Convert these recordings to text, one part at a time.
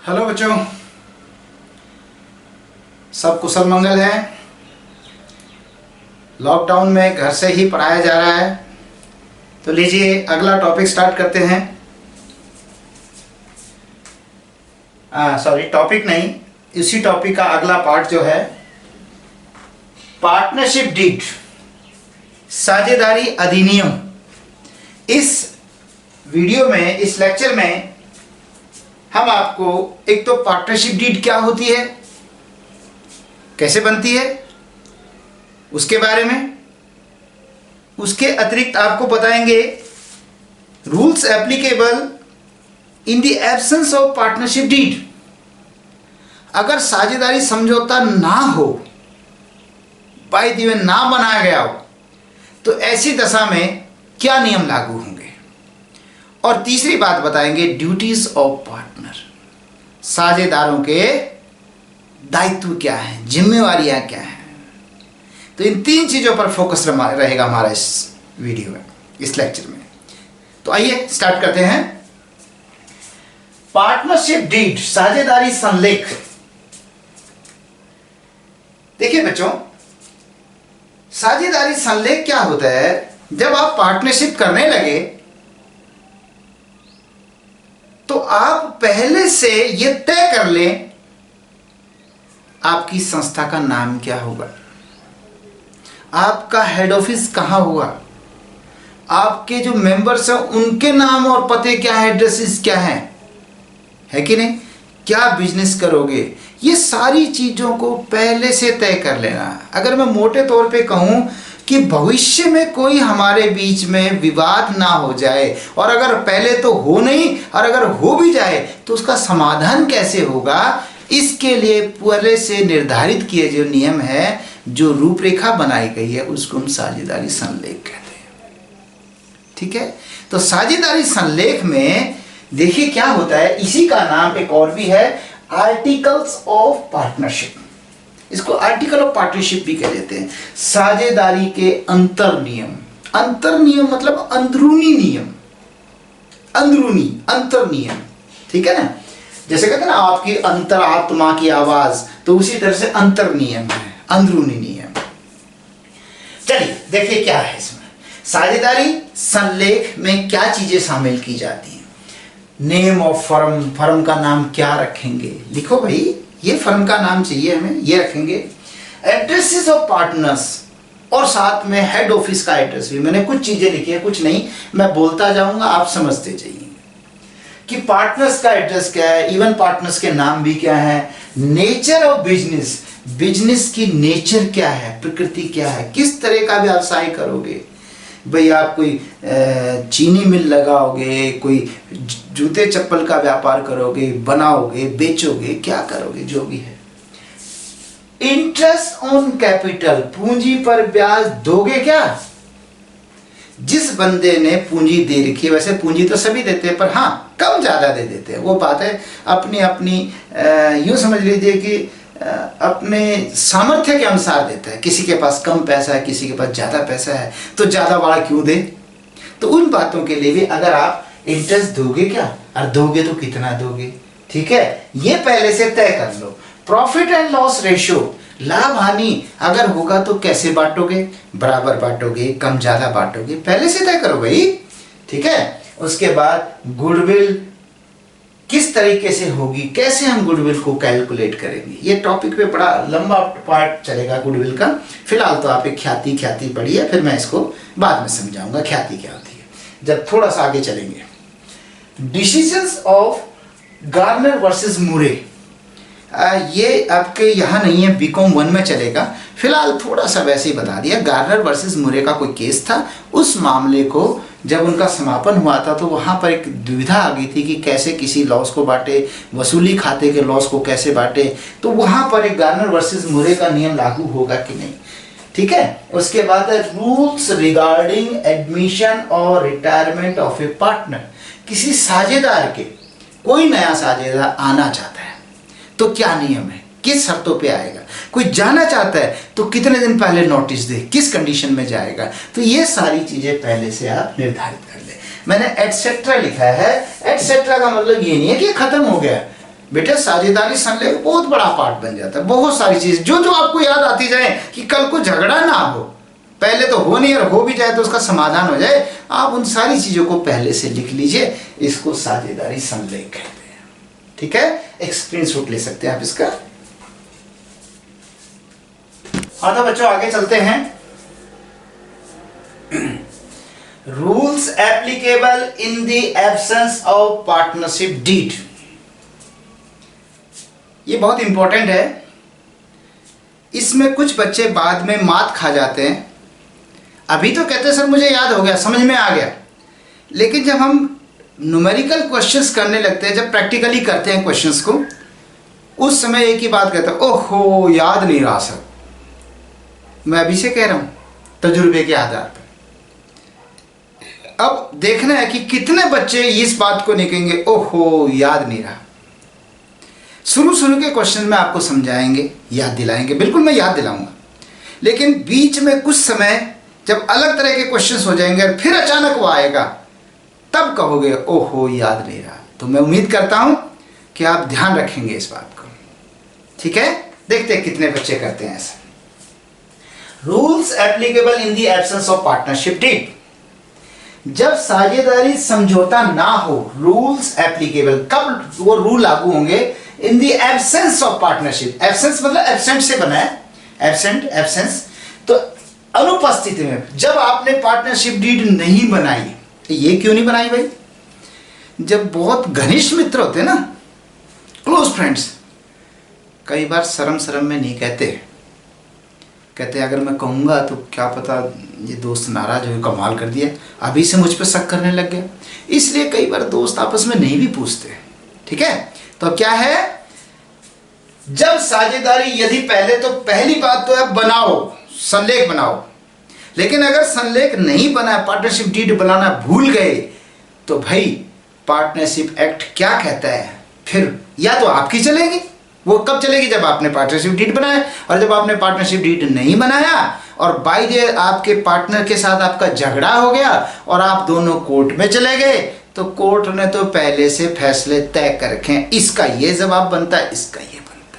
Hello बच्चों, सब कुशल मंगल है। लॉकडाउन में घर से ही पढ़ाया जा रहा है, तो लीजिए अगला टॉपिक स्टार्ट करते हैं। सॉरी, टॉपिक नहीं, इसी टॉपिक का अगला पार्ट जो है पार्टनरशिप डीड, साझेदारी अधिनियम। इस वीडियो में, इस लेक्चर में हम आपको एक तो पार्टनरशिप डीड क्या होती है, कैसे बनती है, उसके बारे में, उसके अतिरिक्त आपको बताएंगे rules applicable in the absence of partnership deed. अगर साझेदारी समझौता ना हो, बाय द वे ना बनाया गया हो, तो ऐसी दशा में क्या नियम लागू होंगे। और तीसरी बात बताएंगे ड्यूटीज ऑफ पार्टनर, साझेदारों के दायित्व क्या है, जिम्मेवारियां क्या हैं। तो इन तीन चीजों पर फोकस रहेगा हमारा इस वीडियो में, इस लेक्चर में। तो आइए स्टार्ट करते हैं। पार्टनरशिप डीड, साझेदारी संलेख। देखिए बच्चों, साझेदारी संलेख क्या होता है? जब आप पार्टनरशिप करने लगे तो आप पहले से यह तय कर लें आपकी संस्था का नाम क्या होगा, आपका हेड ऑफिस कहां होगा, आपके जो मेंबर्स हैं उनके नाम और पते क्या है, एड्रेसेस क्या है कि नहीं, क्या बिजनेस करोगे, ये सारी चीजों को पहले से तय कर लेना। अगर मैं मोटे तौर पे कहूं कि भविष्य में कोई हमारे बीच में विवाद ना हो जाए, और अगर पहले तो हो नहीं, और अगर हो भी जाए तो उसका समाधान कैसे होगा, इसके लिए पहले से निर्धारित किए जो नियम है, जो रूपरेखा बनाई गई है, उसको हम साझेदारी संलेख कहते हैं। ठीक है, तो साझेदारी संलेख में देखिए क्या होता है, इसी का नाम एक और भी है, आर्टिकल्स ऑफ पार्टनरशिप। इसको आर्टिकल ऑफ पार्टनरशिप भी कह देते हैं। साझेदारी के अंतर नियम, अंतर नियम मतलब अंदरूनी नियम, अंदरूनी अंतर नियम। ठीक है ना, जैसे कहते हैं ना आपकी अंतरात्मा की आवाज, तो उसी तरह से अंतर नियम है, अंदरूनी नियम। चलिए देखिए क्या है इसमें। साझेदारी संलेख में क्या चीजें शामिल की जाती हैं। नेम ऑफ फर्म, फर्म का नाम क्या रखेंगे, लिखो भाई, ये फर्म का नाम चाहिए हमें, ये रखेंगे। एड्रेसेस ऑफ पार्टनर्स, और साथ में हेड ऑफिस का एड्रेस भी। मैंने कुछ चीजें लिखी है, कुछ नहीं, मैं बोलता जाऊंगा, आप समझते जाइए कि पार्टनर्स का एड्रेस क्या है, इवन पार्टनर्स के नाम भी क्या है। नेचर ऑफ बिजनेस, बिजनेस की नेचर क्या है, प्रकृति क्या है, किस तरह का व्यवसाय करोगे। भाई आप कोई चीनी मिल लगाओगे, कोई जूते चप्पल का व्यापार करोगे, बनाओगे, बेचोगे, क्या करोगे, जो भी है। इंटरेस्ट ऑन कैपिटल, पूंजी पर ब्याज दोगे क्या। जिस बंदे ने पूंजी दे रखी है, वैसे पूंजी तो सभी देते हैं, पर हाँ कम ज्यादा दे देते हैं, वो बात है अपनी अपनी, यूं समझ लीजिए कि अपने सामर्थ्य के अनुसार देता है। किसी के पास कम पैसा है, किसी के पास ज्यादा पैसा है, तो ज्यादा वाला क्यों दे। तो उन बातों के लिए भी अगर आप इंटरेस्ट दोगे क्या, और दोगे तो कितना दोगे, ठीक है, ये पहले से तय कर लो। प्रॉफिट एंड लॉस रेशियो, लाभ हानि अगर होगा तो कैसे बांटोगे, बराबर बांटोगे, कम ज्यादा बांटोगे, पहले से तय करो भाई। ठीक है, उसके बाद गुडविल किस तरीके से होगी, कैसे हम गुडविल को कैलकुलेट करेंगे। ये टॉपिक पे बड़ा लंबा पार्ट चलेगा गुडविल का। फिलहाल तो आप एक ख्याति पढ़िए, फिर मैं इसको बाद में समझाऊंगा ख्याति क्या होती है, जब थोड़ा सा आगे चलेंगे। डिसीजंस ऑफ गार्नर वर्सेस मुरे, ये आपके यहाँ नहीं है, बीकॉम 1 में चलेगा। फिलहाल थोड़ा सा वैसे ही बता दिया। गार्नर वर्सेस मुरे का कोई केस था, उस मामले को जब उनका समापन हुआ था तो वहाँ पर एक दुविधा आ गई थी कि कैसे किसी लॉस को बांटे, वसूली खाते के लॉस को कैसे बांटे। तो वहाँ पर एक गार्नर वर्सेस मुरे का नियम लागू होगा कि नहीं। ठीक है, उसके बाद रूल्स रिगार्डिंग एडमिशन और रिटायरमेंट ऑफ ए पार्टनर। किसी साझेदार के, कोई नया साझेदार आना चाहता है तो क्या नियम है, किस शर्तों पे आएगा, कोई जाना चाहता है तो कितने दिन पहले नोटिस दे, किस कंडीशन में जाएगा। तो ये सारी चीजें पहले से आप निर्धारित कर ले। मैंने एटसेट्रा लिखा है, एटसेट्रा का मतलब ये नहीं है कि खत्म हो गया, बेटे साझेदारी संलेख बहुत बड़ा पार्ट बन जाता है। बहुत सारी चीज जो जो आपको याद आती जाए कि कल को झगड़ा ना हो, पहले तो हो नहीं और हो भी जाए तो उसका समाधान हो जाए, आप उन सारी चीजों को पहले से लिख लीजिए। इसको साझेदारी संलेख कहते हैं। ठीक है, एक स्क्रीनशॉट ले सकते हैं आप इसका। हाँ तो बच्चों आगे चलते हैं। Rules applicable in the absence of partnership deed. ये बहुत इंपॉर्टेंट है। इसमें कुछ बच्चे बाद में मात खा जाते हैं। अभी तो कहते हैं सर मुझे याद हो गया, समझ में आ गया, लेकिन जब हम न्यूमेरिकल क्वेश्चंस करने लगते हैं, जब प्रैक्टिकली करते हैं क्वेश्चंस को, उस समय एक ही बात कहते हैं, ओहो याद नहीं रहा सर। मैं अभी से कह रहा हूं तजुर्बे के आधार पर। अब देखना है कि कितने बच्चे इस बात को नहीं कहेंगे ओहो याद नहीं रहा। शुरू के क्वेश्चन में आपको समझाएंगे, याद दिलाएंगे, बिल्कुल मैं याद दिलाऊंगा, लेकिन बीच में कुछ समय जब अलग तरह के क्वेश्चंस हो जाएंगे और फिर अचानक वो आएगा, तब कहोगे ओहो याद नहीं रहा। तो मैं उम्मीद करता हूं कि आप ध्यान रखेंगे इस बात को। ठीक है, देखते हैं कितने बच्चे करते हैं ऐसा। Rules applicable in the absence of partnership deed. जब साझेदारी समझौता ना हो, रूल्स एप्लीकेबल, कब वो रूल लागू होंगे? इन the absence of partnership. Absence मतलब एब्सेंट से बना है, एब्सेंट, एब्सेंस, तो अनुपस्थिति में। जब आपने पार्टनरशिप डीड नहीं बनाई, ये क्यों नहीं बनाई भाई? जब बहुत घनिष्ठ मित्र होते हैं ना, क्लोज फ्रेंड्स, कई बार शर्म में नहीं कहते अगर मैं कहूँगा तो क्या पता ये दोस्त नाराज हो, कमाल कर दिया, अभी से मुझ पर शक करने लग गया। इसलिए कई बार दोस्त आपस में नहीं भी पूछते। ठीक है, तो क्या है, जब साझेदारी, यदि पहले तो पहली बात तो है बनाओ, संलेख बनाओ, लेकिन अगर संलेख नहीं बना, पार्टनरशिप डीड बनाना भूल गए, तो भाई पार्टनरशिप एक्ट क्या कहता है, फिर या तो आपकी चलेगी, वो कब चलेगी? जब आपने पार्टनरशिप डीड बनाया। और जब आपने पार्टनरशिप डीड नहीं बनाया और बाय द आपके पार्टनर के साथ आपका झगड़ा हो गया और आप दोनों कोर्ट में चले गए, तो कोर्ट ने तो पहले से फैसले तय कर रखे हैं, इसका ये जवाब बनता है, इसका ये बनता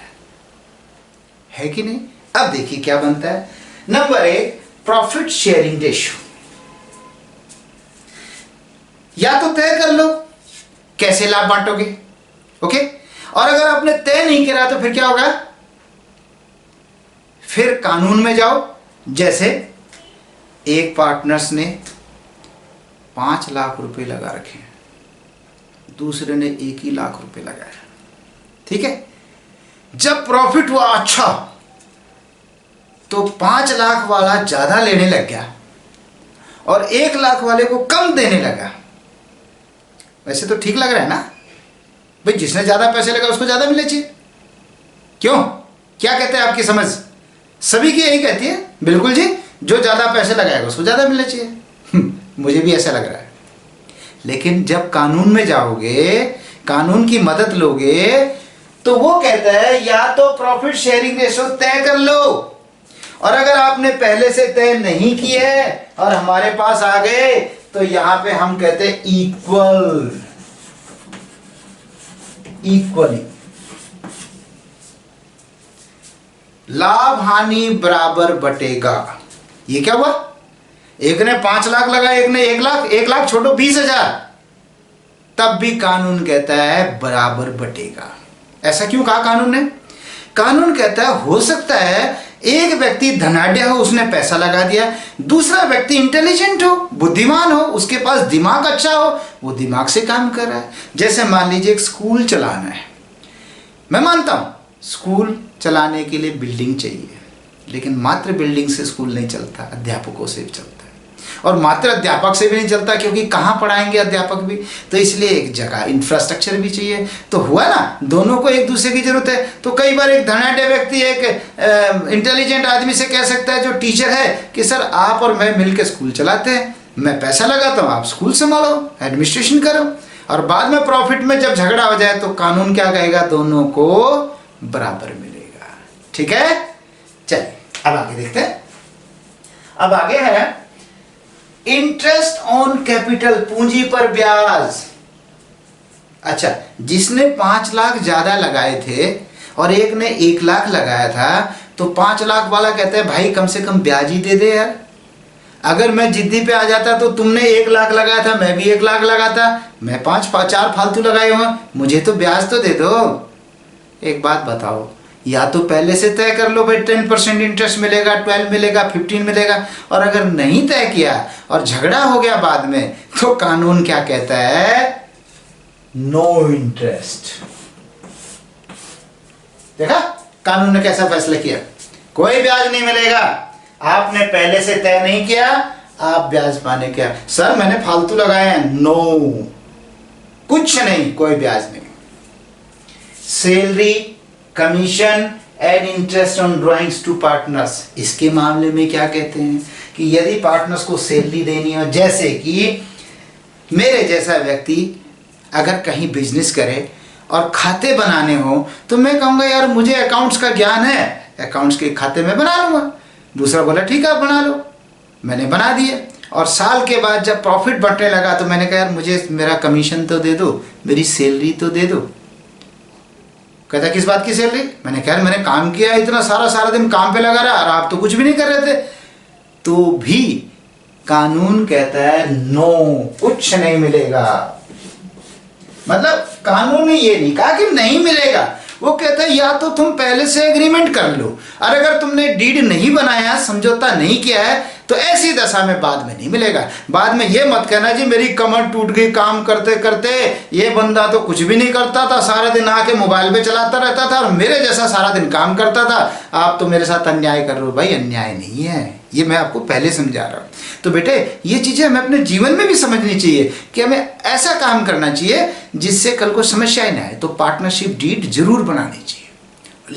है कि नहीं? अब देखिए क्या बनता है। Number 1, profit sharing ratio. या तो तय कर लो कैसे लाभ बांटोगे, ओके, और अगर आपने तय नहीं करा तो फिर क्या होगा? फिर कानून में जाओ। जैसे एक पार्टनर्स ने 5 लाख रुपए लगा रखे हैं, दूसरे ने 1 ही लाख रुपए लगाया, ठीक है। जब प्रॉफिट हुआ अच्छा, तो 5 लाख वाला ज्यादा लेने लग गया और 1 लाख वाले को कम देने लगा। वैसे तो ठीक लग रहा है ना भाई, जिसने ज्यादा पैसे लगा उसको ज्यादा मिलने चाहिए। क्यों, क्या कहते हैं आपकी समझ? सभी की यही कहती है, बिल्कुल जी, जो ज्यादा पैसे लगाएगा उसको ज्यादा मिलने चाहिए। मुझे भी ऐसा लग रहा है। लेकिन जब कानून में जाओगे, कानून की मदद लोगे, तो वो कहता है या तो प्रॉफिट शेयरिंग रेशो तय कर लो, और अगर आपने पहले से तय नहीं किए और हमारे पास आ गए, तो यहां पे हम कहते हैं इक्वली, लाभ हानि बराबर बटेगा। ये क्या हुआ? एक ने 5 लाख लगा, एक ने 1 लाख, 1 लाख छोड़ो 20,000, तब भी कानून कहता है बराबर बटेगा। ऐसा क्यों कहा कानून ने? कानून कहता है हो सकता है एक व्यक्ति धनाढ्य हो, उसने पैसा लगा दिया, दूसरा व्यक्ति इंटेलिजेंट हो, बुद्धिमान हो, उसके पास दिमाग अच्छा हो, वो दिमाग से काम कर रहा है। जैसे मान लीजिए एक स्कूल चलाना है, मैं मानता हूं स्कूल चलाने के लिए बिल्डिंग चाहिए, लेकिन मात्र बिल्डिंग से स्कूल नहीं चलता, अध्यापकों से भी चलता है, और मात्र अध्यापक से भी नहीं चलता, क्योंकि कहाँ पढ़ाएंगे अध्यापक भी, तो इसलिए एक जगह इंफ्रास्ट्रक्चर भी चाहिए। तो हुआ ना, दोनों को एक दूसरे की जरूरत है। तो कई बार एक धनाढ्य व्यक्ति एक इंटेलिजेंट आदमी से कह सकता है, जो टीचर है, कि सर आप और मैं मिलकर स्कूल चलाते हैं, मैं पैसा लगाता हूँ, आप स्कूल संभालो, एडमिनिस्ट्रेशन करो, और बाद में प्रॉफिट में जब झगड़ा हो जाए तो कानून क्या कहेगा? दोनों को बराबर मिलेगा। ठीक है, चलिए अब आगे देखते हैं। अब आगे है इंटरेस्ट ऑन कैपिटल, पूंजी पर ब्याज। अच्छा, जिसने 5 लाख ज्यादा लगाए थे और एक ने 1 लाख लगाया था, तो 5 लाख वाला कहता है भाई कम से कम ब्याज ही दे दे यार। अगर मैं जिद्दी पे आ जाता तो तुमने 1 लाख लगाया था, मैं भी 1 लाख लगाता, मैं 4 फालतू लगाए हुए, मुझे तो ब्याज तो दे दो। एक बात बताओ, या तो पहले से तय कर लो भाई 10% इंटरेस्ट मिलेगा, 12 मिलेगा, 15 मिलेगा, और अगर नहीं तय किया और झगड़ा हो गया बाद में, तो कानून क्या कहता है? No interest. देखा कानून ने कैसा फैसला किया? कोई ब्याज नहीं मिलेगा, आपने पहले से तय नहीं किया, आप ब्याज पाने क्या? सर मैंने फालतू लगाए हैं, नो, कुछ नहीं, कोई ब्याज नहीं। Salary, commission and interest on drawings to partners, इसके मामले में क्या कहते हैं कि यदि पार्टनर्स को सैलरी देनी हो, जैसे कि मेरे जैसा व्यक्ति अगर कहीं बिजनेस करे और खाते बनाने हो, तो मैं कहूँगा यार मुझे अकाउंट्स का ज्ञान है, अकाउंट्स के खाते में बना लूँगा। दूसरा बोला ठीक है आप बना लो, मैंने बना दिए, और साल के बाद जब प्रॉफिट बढ़ने लगा तो मैंने कहा यार मुझे मेरा कमीशन तो दे दो, मेरी सैलरी तो दे दो। कहता किस बात की सैलरी? मैंने कहा मैंने काम किया इतना सारा दिन काम पे लगा रहा और आप तो कुछ भी नहीं कर रहे थे। तो भी कानून कहता है नो, कुछ नहीं मिलेगा। मतलब कानून ने ये नहीं कहा कि नहीं मिलेगा, वो कहता है या तो तुम पहले से एग्रीमेंट कर लो, और अगर तुमने डीड नहीं बनाया, समझौता नहीं किया है, तो ऐसी दशा में बाद में नहीं मिलेगा। बाद में ये मत कहना जी मेरी कमर टूट गई काम करते करते, ये बंदा तो कुछ भी नहीं करता था, सारा दिन आके मोबाइल पे चलाता रहता था और मेरे जैसा सारा दिन काम करता था, आप तो मेरे साथ अन्याय कर रहे हो। भाई अन्याय नहीं है, ये मैं आपको पहले समझा रहा हूँ। तो बेटे ये चीज़ें हमें अपने जीवन में भी समझनी चाहिए कि हमें ऐसा काम करना चाहिए जिससे कल को समस्या ही ना आए। तो पार्टनरशिप डीड जरूर बनानी चाहिए,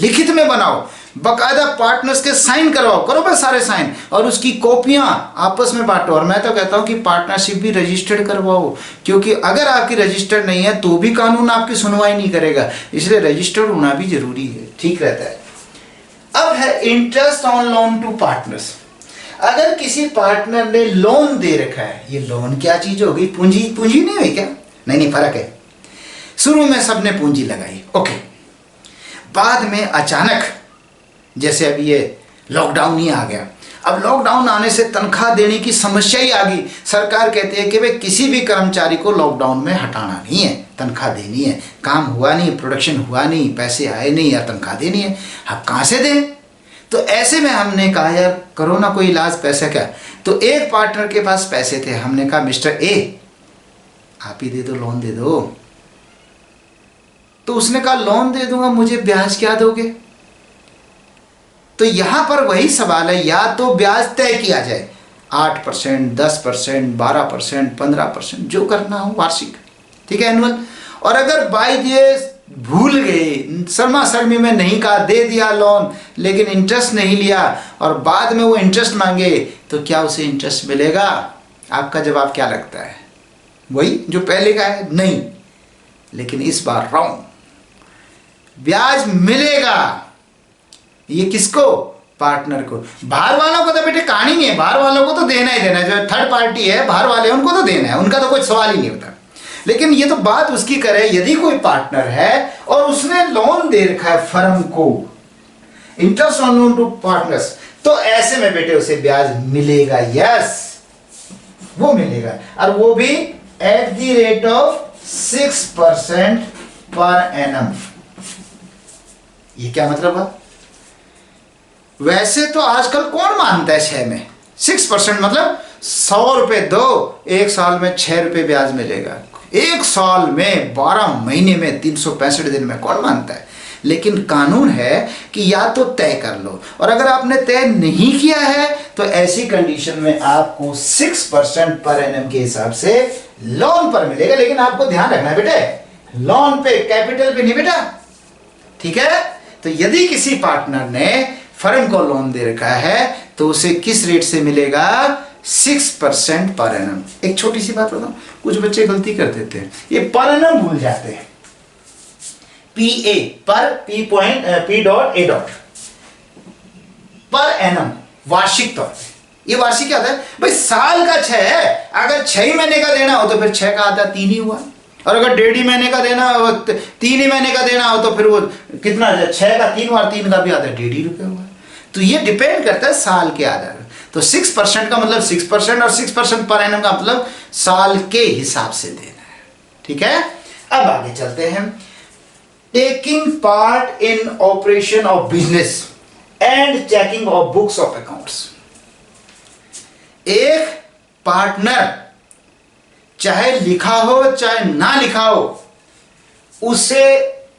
लिखित में बनाओ, बकायदा पार्टनर्स के साइन करवाओ, करो बस सारे साइन, और उसकी कॉपियां आपस में बांटो। और मैं तो कहता हूं कि पार्टनरशिप भी रजिस्टर्ड करवाओ, क्योंकि अगर आपकी रजिस्टर्ड नहीं है तो भी कानून आपकी सुनवाई नहीं करेगा, इसलिए रजिस्टर्ड होना भी जरूरी है, ठीक रहता है। अब है interest on loan to partners. अगर किसी पार्टनर ने लोन दे रखा है, ये लोन क्या चीज होगी? पूंजी, पूंजी नहीं हुई क्या? नहीं फर्क है। शुरू में सबने पूंजी लगाई, ओके, बाद में अचानक जैसे अभी ये लॉकडाउन ही आ गया, अब लॉकडाउन आने से तनख्वाह देने की समस्या ही आ गई। सरकार कहती है कि भाई किसी भी कर्मचारी को लॉकडाउन में हटाना नहीं है, तनख्वाह देनी है, काम हुआ नहीं, प्रोडक्शन हुआ नहीं, पैसे आए नहीं, या तनख्वाह देनी है, अब कहाँ से दें? तो ऐसे में हमने कहा यार करो ना कोई इलाज, पैसा क्या। तो एक पार्टनर के पास पैसे थे, हमने कहा मिस्टर ए आप ही दे दो, लोन दे दो। तो उसने कहा लोन दे दूंगा, मुझे ब्याज क्या दोगे? तो यहां पर वही सवाल है, या तो ब्याज तय किया जाए 8%, 10%, 12%, 15%, जो करना हो वार्षिक, ठीक है, एनुअल। और अगर बाई दिए भूल गए, शर्मा शर्मी में नहीं कहा, दे दिया लोन लेकिन इंटरेस्ट नहीं लिया, और बाद में वो इंटरेस्ट मांगे, तो क्या उसे इंटरेस्ट मिलेगा? आपका जवाब क्या लगता है? वही जो पहले का है, नहीं। लेकिन इस बार रॉन्ग, ब्याज मिलेगा। ये किसको? पार्टनर को। बाहर वालों को तो बेटे कहानी नहीं है, बाहर वालों को तो देना ही देना है, जो थर्ड पार्टी है बाहर वाले उनको तो देना है, उनका तो कोई सवाल ही नहीं होता। लेकिन ये तो बात उसकी करे, यदि कोई पार्टनर है और उसने लोन दे रखा है फर्म को, interest on loan to partners, तो ऐसे में बेटे उसे ब्याज मिलेगा, यस वो मिलेगा, और वो भी at the rate of 6% per annum. ये क्या मतलब है? वैसे तो आजकल कौन मानता है 6 में 6%, मतलब 100 रुपए दो, एक साल में 6 रुपए ब्याज मिलेगा, एक साल में 12 महीने में 365 दिन में, कौन मानता है? लेकिन कानून है कि या तो तय कर लो, और अगर आपने तय नहीं किया है तो ऐसी कंडीशन में आपको 6% पर एनम के हिसाब से लोन पर मिलेगा। लेकिन आपको ध्यान रखना है बेटे, लोन पे, कैपिटल पे नहीं बेटा, ठीक है। तो यदि किसी पार्टनर ने फर्म को लोन दे रखा है तो उसे किस रेट से मिलेगा? 6% पर एनम। एक छोटी सी बात बताऊं, कुछ बच्चे गलती कर देते हैं, ये पर एनम भूल जाते हैं। PA पर P dot A dot per annum, वार्षिक तौर पे। ये वार्षिक क्या होता है भाई? साल का 6 है, अगर 6 महीने का देना हो तो फिर 6 का आधा 3 ही हुआ, और अगर 1.5 महीने का देना हो, 3 ही महीने का देना हो तो फिर वो कितना 6 का 3 बार 3 का भी आता है 1.5 रुपये हुआ। तो ये डिपेंड करता है साल के आधार। तो 6% का मतलब 6% और 6% पर एनम का मतलब साल के हिसाब से देना है। ठीक है, अब आगे चलते हैं। Taking part in operation of business and checking of books of accounts. एक पार्टनर चाहे लिखा हो चाहे ना लिखा हो, उसे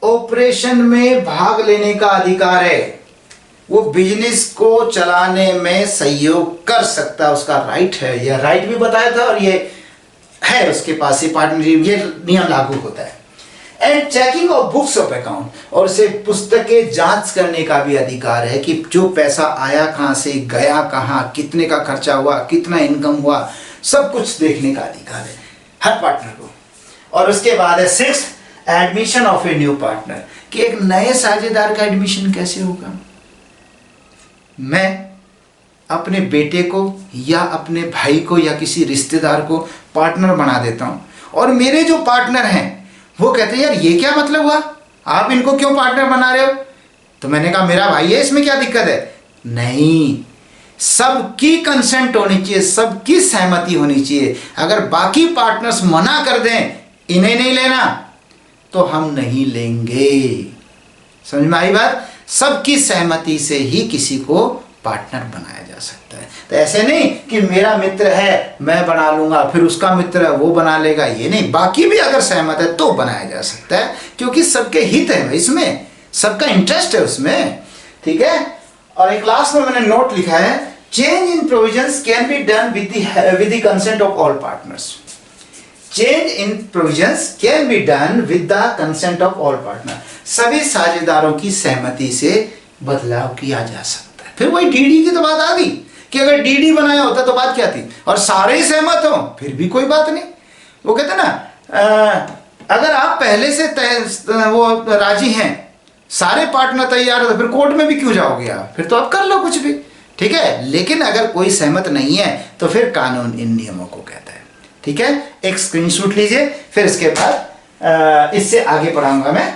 ऑपरेशन में भाग लेने का अधिकार है। वो बिजनेस को चलाने में सहयोग कर सकता है, उसका राइट है। यह राइट भी बताया था और ये है उसके पास, ये पार्टनरशिप, ये नियम लागू होता है। And checking of books of account, और उसे पुस्तकें जांच करने का भी अधिकार है कि जो पैसा आया कहाँ से, गया कहाँ, कितने का खर्चा हुआ, कितना इनकम हुआ, सब कुछ देखने का अधिकार है हर पार्टनर को। और उसके बाद है 6 admission of a new partner, कि एक नए साझेदार का एडमिशन कैसे होगा। मैं अपने बेटे को या अपने भाई को या किसी रिश्तेदार को पार्टनर बना देता हूं, और मेरे जो पार्टनर हैं वो कहते हैं यार ये क्या मतलब हुआ, आप इनको क्यों पार्टनर बना रहे हो। तो मैंने कहा मेरा भाई है, इसमें क्या दिक्कत है। नहीं, सबकी कंसेंट होनी चाहिए, सबकी सहमति होनी चाहिए। अगर बाकी पार्टनर्स मना कर दें इन्हें नहीं लेना तो हम नहीं लेंगे। समझ में आई बात। सबकी सहमति से ही किसी को पार्टनर बनाया जा सकता है। तो ऐसे नहीं कि मेरा मित्र है मैं बना लूंगा, फिर उसका मित्र है वो बना लेगा, ये नहीं। बाकी भी अगर सहमत है तो बनाया जा सकता है, क्योंकि सबके हित है इसमें, सबका इंटरेस्ट है उसमें। ठीक है। और एक क्लास में मैंने नोट लिखा है, change in provisions can be done with the consent of all partners. Change in provisions can be done with the consent of all partner. सभी साझेदारों की सहमति से बदलाव किया जा सकता है। फिर वही डीडी की तो बात आ गई कि अगर डीडी बनाया होता तो बात क्या थी, और सारे ही सहमत हो फिर भी कोई बात नहीं। वो कहते ना अगर आप पहले से वो राजी हैं, सारे पार्टनर तैयार हो, तो फिर कोर्ट में भी क्यों जाओगे आप, फिर तो आप कर लो कुछ भी। ठीक है। लेकिन अगर कोई सहमत नहीं है तो फिर कानून इन नियमों को कहता है। ठीक है। एक स्क्रीनशॉट लीजिए, फिर इसके बाद इससे आगे पढ़ाऊंगा मैं।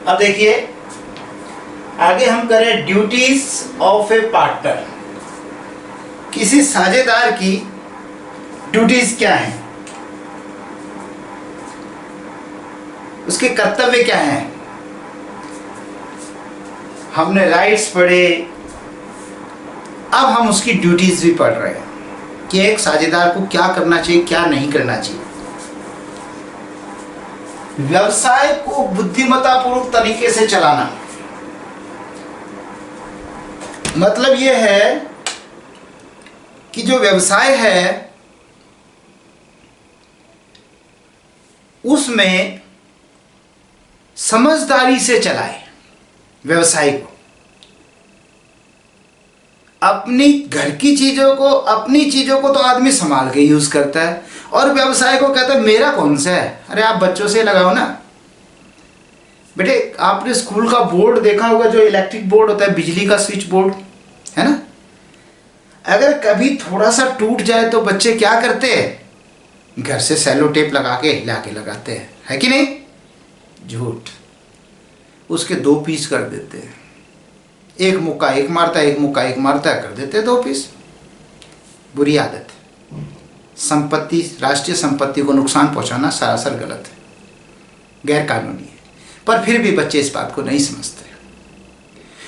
अब देखिए आगे हम करें ड्यूटीज ऑफ ए पार्टनर। किसी साझेदार की ड्यूटीज क्या है, उसके कर्तव्य क्या हैं। हमने राइट्स पढ़े, अब हम उसकी ड्यूटीज भी पढ़ रहे हैं कि एक साझेदार को क्या करना चाहिए क्या नहीं करना चाहिए। व्यवसाय को बुद्धिमत्तापूर्वक तरीके से चलाना, मतलब यह है कि जो व्यवसाय है उसमें समझदारी से चलाए व्यवसाय को। अपनी घर की चीजों को, अपनी चीजों को तो आदमी संभाल के यूज करता है, और व्यवसाय को कहता है मेरा कौन सा है। अरे आप बच्चों से लगाओ ना बेटे। आपने स्कूल का बोर्ड देखा होगा, जो इलेक्ट्रिक बोर्ड होता है, बिजली का स्विच बोर्ड है ना। अगर कभी थोड़ा सा टूट जाए तो बच्चे क्या करते हैं, घर से सेलो टेप लगा के हिला के लगाते हैं, है कि नहीं। झूठ। उसके 2 पीस कर देते हैं, एक मुक्का एक मारता है, एक मुक्का एक मारता है, कर देते हैं 2 पीस। बुरी आदत है। संपत्ति, राष्ट्रीय संपत्ति को नुकसान पहुंचाना सरासर गलत है, गैर कानूनी है। पर फिर भी बच्चे इस बात को नहीं समझते।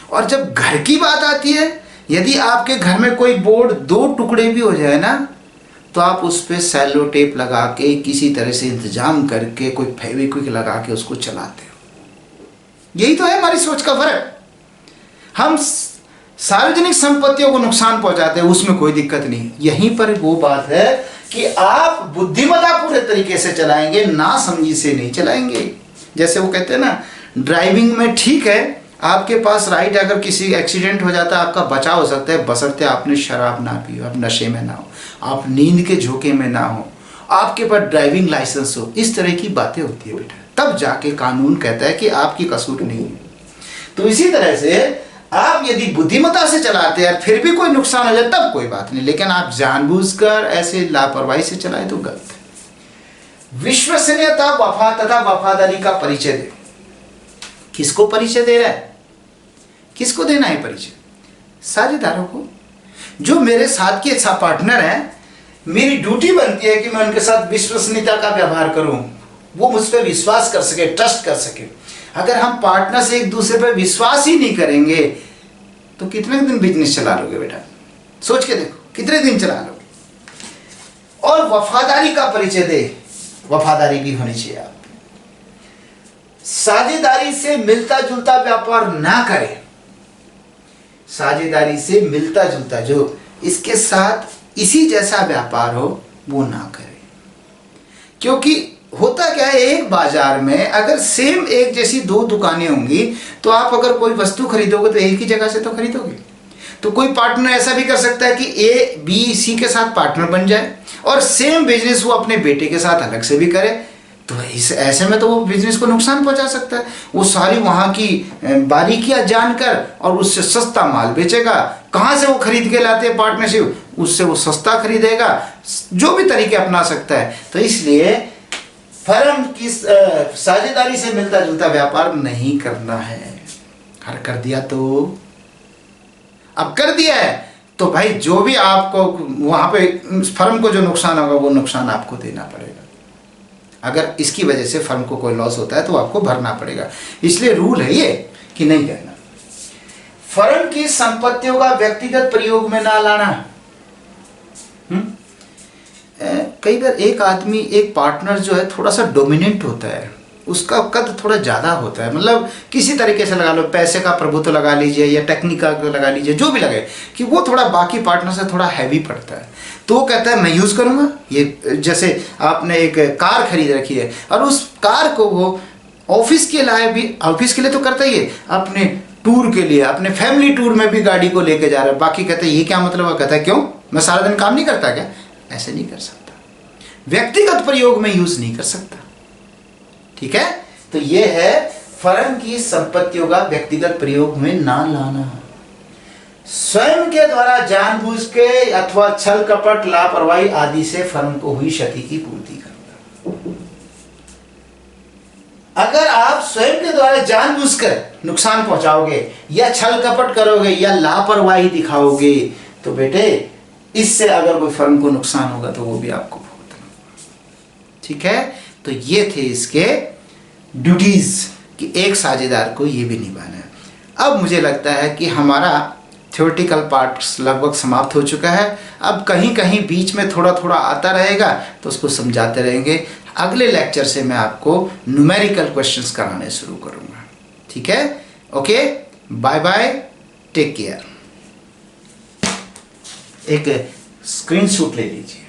और जब घर की बात आती है, यदि आपके घर में कोई बोर्ड 2 टुकड़े भी हो जाए ना, तो आप उस पर सेलो टेप लगा के किसी तरह से इंतजाम करके, कोई फेविक्विक लगा के उसको चलाते हो। यही तो है हमारी सोच का फर्क। हम सार्वजनिक संपत्तियों को नुकसान पहुंचाते हैं, उसमें कोई दिक्कत नहीं। यहीं पर वो बात है कि आप बुद्धिमत्ता पूरे तरीके से चलाएंगे, ना समझी से नहीं चलाएंगे। जैसे वो कहते हैं ना, ड्राइविंग में ठीक है आपके पास राइट, अगर किसी एक्सीडेंट हो जाता है आपका बचाव हो सकता है, बशर्ते आपने शराब ना पी हो, आप नशे में ना हो, आप नींद के झोंके में ना हो, आपके पास ड्राइविंग लाइसेंस हो। इस तरह की बातें होती है बेटा, तब जाके कानून कहता है कि आपकी कसूर नहीं है। तो इसी तरह से आप यदि बुद्धिमत्ता से चलाते हैं फिर भी कोई नुकसान हो जाए तब कोई बात नहीं, लेकिन आप जानबूझकर ऐसे लापरवाही से चलाए तो गलत है। विश्वसनीयता, वफा तथा वफादारी का परिचय दे। किसको परिचय दे रहा है? किसको देना है परिचय? साझेदारों को। जो मेरे साथ के अच्छा पार्टनर है, मेरी ड्यूटी बनती है कि मैं उनके साथ विश्वसनीयता का व्यवहार करूं, वो मुझ पर विश्वास कर सके, ट्रस्ट कर सके। अगर हम पार्टनर से एक दूसरे पर विश्वास ही नहीं करेंगे तो कितने दिन बिजनेस चला लोगे बेटा? सोच के देखो, कितने दिन चला लोगे? और वफादारी का परिचय दे। वफादारी भी होनी चाहिए आप। साझेदारी से मिलता जुलता व्यापार ना करें। साझेदारी से मिलता जुलता, जो इसके साथ इसी जैसा व्यापार हो, वो ना करें। क्योंकि होता क्या है, एक बाजार में अगर सेम एक जैसी दो दुकानें होंगी तो आप अगर कोई वस्तु खरीदोगे तो एक ही जगह से तो खरीदोगे। तो कोई पार्टनर ऐसा भी कर सकता है कि ए बी सी के साथ पार्टनर बन जाए और सेम बिजनेस वो अपने बेटे के साथ अलग से भी करे। तो इस ऐसे में तो वो बिजनेस को नुकसान पहुंचा सकता है। वो सारी वहाँ की बारीकियां जानकर और उससे सस्ता माल बेचेगा। कहाँ से वो खरीद के लाते हैं पार्टनरशिप, उससे वो सस्ता खरीदेगा, जो भी तरीके अपना सकता है। तो इसलिए फर्म की साझेदारी से मिलता जुलता व्यापार नहीं करना है। हर कर दिया तो अब कर दिया है तो भाई जो भी आपको वहां पे फर्म को जो नुकसान होगा वो नुकसान आपको देना पड़ेगा। अगर इसकी वजह से फर्म को कोई लॉस होता है तो आपको भरना पड़ेगा। इसलिए रूल है ये कि नहीं करना। फर्म की संपत्तियों का व्यक्तिगत प्रयोग में ना लाना। कई बार एक आदमी, एक पार्टनर जो है थोड़ा सा डोमिनेंट होता है, उसका कद थोड़ा ज़्यादा होता है। मतलब किसी तरीके से लगा लो, पैसे का प्रभुत्व लगा लीजिए या टेक्निक का लगा लीजिए, जो भी लगे, कि वो थोड़ा बाकी पार्टनर से थोड़ा हैवी पड़ता है। तो वो कहता है मैं यूज़ करूँगा ये। जैसे आपने एक कार खरीद रखी है और उस कार को वो ऑफिस के लिए भी, ऑफिस के लिए तो करता ही है, अपने टूर के लिए, अपने फैमिली टूर में भी गाड़ी को लेके जा रहा है। बाकी कहता है ये क्या मतलब? वो कहता है क्यों, मैं सारा दिन काम नहीं करता क्या? ऐसे नहीं कर सकता। व्यक्तिगत प्रयोग में यूज नहीं कर सकता। ठीक है, तो ये है फर्म की संपत्तियों का व्यक्तिगत प्रयोग में ना लाना। स्वयं के द्वारा जानबूझ के अथवा छल कपट, लापरवाही आदि से फर्म को हुई क्षति की पूर्ति करना। अगर आप स्वयं के द्वारा जानबूझकर नुकसान पहुंचाओगे या छल कपट करोगे या लापरवाही दिखाओगे तो बेटे इससे अगर कोई फर्म को नुकसान होगा तो वो भी आपको भुगतना होगा। ठीक है, तो ये थे इसके ड्यूटीज कि एक साझेदार को ये भी निभाना है। अब मुझे लगता है कि हमारा थ्योरेटिकल पार्ट लगभग समाप्त हो चुका है। अब कहीं कहीं बीच में थोड़ा थोड़ा आता रहेगा तो उसको समझाते रहेंगे। अगले लेक्चर से मैं आपको न्यूमेरिकल क्वेश्चंस कराने शुरू करूंगा। ठीक है, okay, bye bye, take care. एक स्क्रीनशॉट ले लीजिए।